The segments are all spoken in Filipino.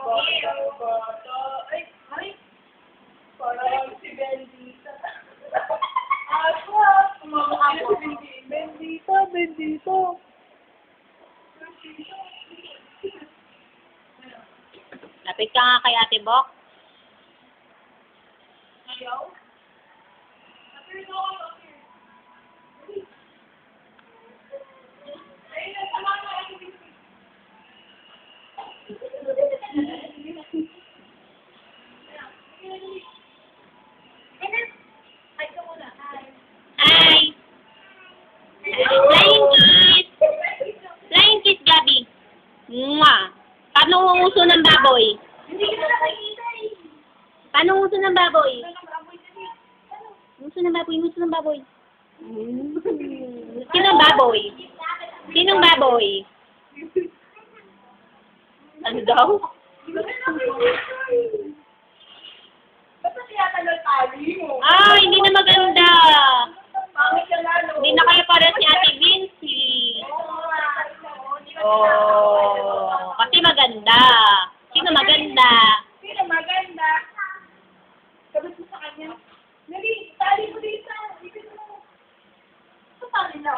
Bata. Ay. Parang si Bendita. Kumamukha mo. Bendita. Lapit ka nga kay Ate Bok. Ayaw? Hi! Flying kiss! Flying kiss, Gabi! Mwah! Paano uso ng baboy? Hindi kita nakikita eh. Paano uso ng baboy? Uso ng baboy, uso ng baboy. Sinong baboy? Sinong baboy? Ano daw? Ba't na tinatanong tali mo? Ah, hindi na maganda. Pangit ka lalo. Hindi na kayo pares ni Ate Vinci. Oh, kasi maganda. Sino maganda? Sino maganda? Sabi mo sa kanya, Nali, tali mo dito. Ibig mo. Ito tali na.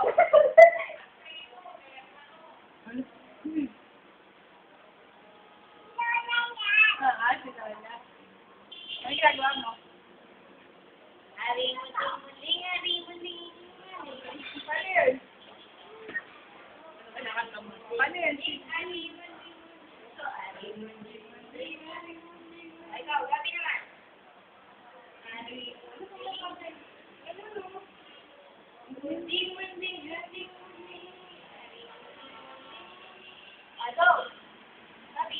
Si Lola. Ano ginagawa mo? Ari-muling, ari-muling. Paano yun? Paano yun? Ikaw, gabi naman. Ado. Gabi.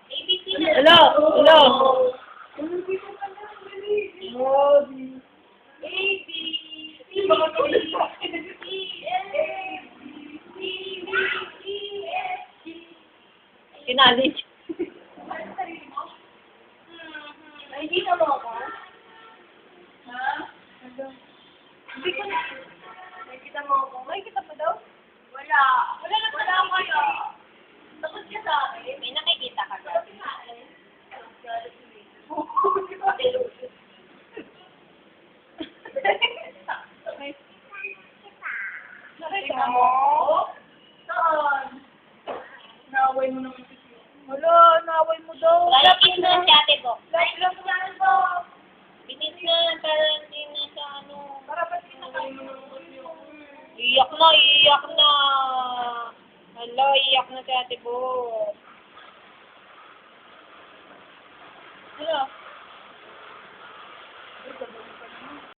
ABC na. Hello, hello. Kinalit. Nakikita mo ako? Ha? Hindi ko na. Nakikita mo ako? Nakikita pa daw? Wala. Wala na pala kayo. Takot ka sa akin. May nakikita ka ba? Takot sa akin. Nakita mo? Saan? Naaway mo naman si Sio. Wala, naaway mo daw. Lalakit na si Ate Bok. Like lang yan po. Binis na, para hindi na sa ano. Para ba't kinakain mo naman si Sio? Iyak na, iyak na. Hala, iyak na si Ate Bok. Ano?